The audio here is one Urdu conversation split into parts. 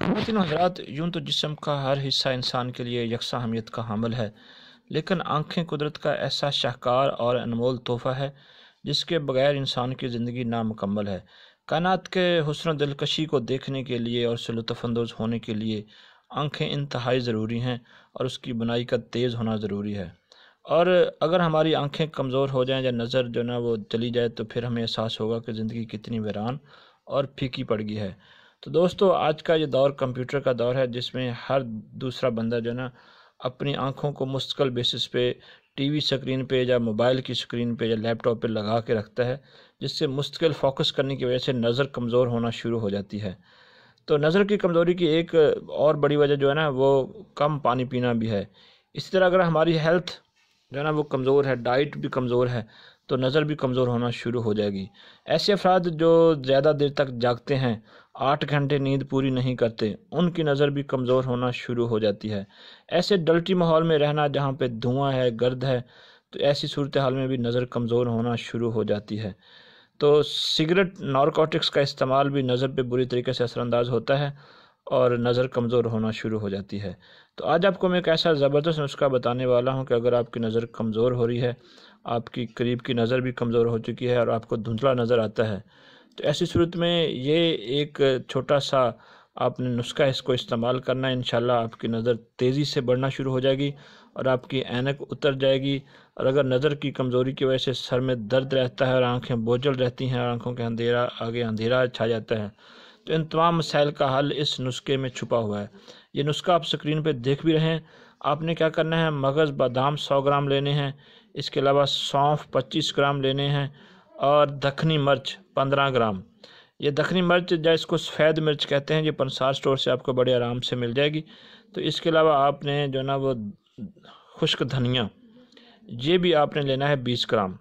خواتین و حضرات، یوں تو جسم کا ہر حصہ انسان کے لیے یکساں اہمیت کا حامل ہے، لیکن آنکھیں قدرت کا ایسا شاہکار اور انمول تحفہ ہے جس کے بغیر انسان کی زندگی نامکمل ہے۔ کائنات کے حسن و دلکشی کو دیکھنے کے لیے اور سے لطف اندوز ہونے کے لیے آنکھیں انتہائی ضروری ہیں اور اس کی بنائی کا تیز ہونا ضروری ہے۔ اور اگر ہماری آنکھیں کمزور ہو جائیں یا نظر جو نا وہ چلی جائے تو پھر ہمیں احساس ہوگا کہ زندگی کتنی ویران اور پھیکی پڑ گئی ہے۔ تو دوستو، آج کا یہ دور کمپیوٹر کا دور ہے جس میں ہر دوسرا بندہ جو نا اپنی آنکھوں کو مستقل بیسس پہ ٹی وی سکرین پہ یا موبائل کی سکرین پہ یا لیپ ٹاپ پہ لگا کے رکھتا ہے، جس سے مستقل فوکس کرنے کی وجہ سے نظر کمزور ہونا شروع ہو جاتی ہے۔ تو نظر کی کمزوری کی ایک اور بڑی وجہ جو ہے نا وہ کم پانی پینا بھی ہے۔ اسی طرح اگر ہماری ہیلتھ جو ہے نا وہ کمزور ہے، ڈائٹ بھی کمزور ہے، تو نظر بھی کمزور ہونا شروع ہو جائے گی۔ ایسے افراد جو زیادہ دیر تک جاگتے ہیں، 8 گھنٹے نیند پوری نہیں کرتے، ان کی نظر بھی کمزور ہونا شروع ہو جاتی ہے۔ ایسے ڈلٹی ماحول میں رہنا جہاں پہ دھواں ہے، گرد ہے، تو ایسی صورتحال میں بھی نظر کمزور ہونا شروع ہو جاتی ہے۔ تو سگریٹ، نارکوٹکس کا استعمال بھی نظر پہ بری طریقے سے اثر انداز ہوتا ہے اور نظر کمزور ہونا شروع ہو جاتی ہے۔ تو آج آپ کو میں ایک ایسا زبردست نسخہ بتانے والا ہوں کہ اگر آپ کی نظر کمزور ہو رہی ہے، آپ کی قریب کی نظر بھی کمزور ہو چکی ہے اور آپ کو دھندلا نظر آتا ہے، تو ایسی صورت میں یہ ایک چھوٹا سا آپ نے نسخہ اس کو استعمال کرنا ہے۔ انشاءاللہ آپ کی نظر تیزی سے بڑھنا شروع ہو جائے گی اور آپ کی اینک اتر جائے گی۔ اور اگر نظر کی کمزوری کی وجہ سے سر میں درد رہتا ہے اور آنکھیں بوجھل رہتی ہیں اور آنکھوں کے آگے اندھیرا چھا جاتا ہے، تو ان تمام مسائل کا حل اس نسخے میں چھپا ہوا ہے۔ یہ نسخہ آپ سکرین پہ دیکھ بھی رہے ہیں۔ آپ نے کیا کرنا ہے، مغز بادام 100 گرام لینے ہیں، اس کے علاوہ سونف 25 گرام لینے ہیں اور دکنی مرچ 15 گرام۔ یہ دکنی مرچ یا اس کو سفید مرچ کہتے ہیں، یہ پنسار سٹور سے آپ کو بڑے آرام سے مل جائے گی۔ تو اس کے علاوہ آپ نے جو نا وہ خشک دھنیا، یہ بھی آپ نے لینا ہے 20 گرام۔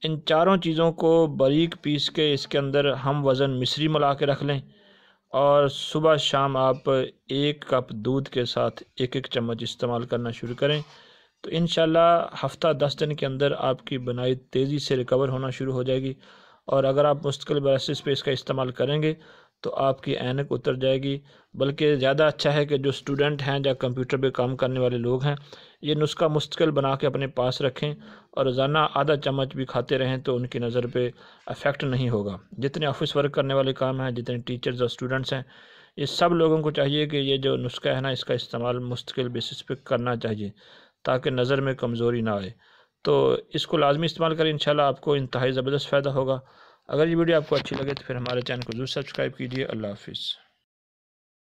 ان چاروں چیزوں کو باریک پیس کے اس کے اندر ہم وزن مصری ملا کے رکھ لیں اور صبح شام آپ 1 کپ دودھ کے ساتھ 1 چمچ استعمال کرنا شروع کریں، تو انشاءاللہ ہفتہ 10 دن کے اندر آپ کی بنائی تیزی سے ریکور ہونا شروع ہو جائے گی۔ اور اگر آپ مستقل بیسس پہ اس کا استعمال کریں گے تو آپ کی اینک اتر جائے گی۔ بلکہ زیادہ اچھا ہے کہ جو اسٹوڈنٹ ہیں یا کمپیوٹر پہ کام کرنے والے لوگ ہیں، یہ نسخہ مستقل بنا کے اپنے پاس رکھیں اور روزانہ آدھا چمچ بھی کھاتے رہیں تو ان کی نظر پہ افیکٹ نہیں ہوگا۔ جتنے آفس ورک کرنے والے کام ہیں، جتنے ٹیچرز اور اسٹوڈنٹس ہیں، یہ سب لوگوں کو چاہیے کہ یہ جو نسخہ ہے نا اس کا استعمال مستقل بیسس پہ کرنا چاہیے تاکہ نظر میں کمزوری نہ آئے۔ تو اس کو لازمی استعمال کریں، انشاءاللہ آپ کو انتہائی زبردست فائدہ ہوگا۔ اگر یہ ویڈیو آپ کو اچھی لگے تو پھر ہمارے چینل کو ضرور سبسکرائب کیجیے۔ اللہ حافظ۔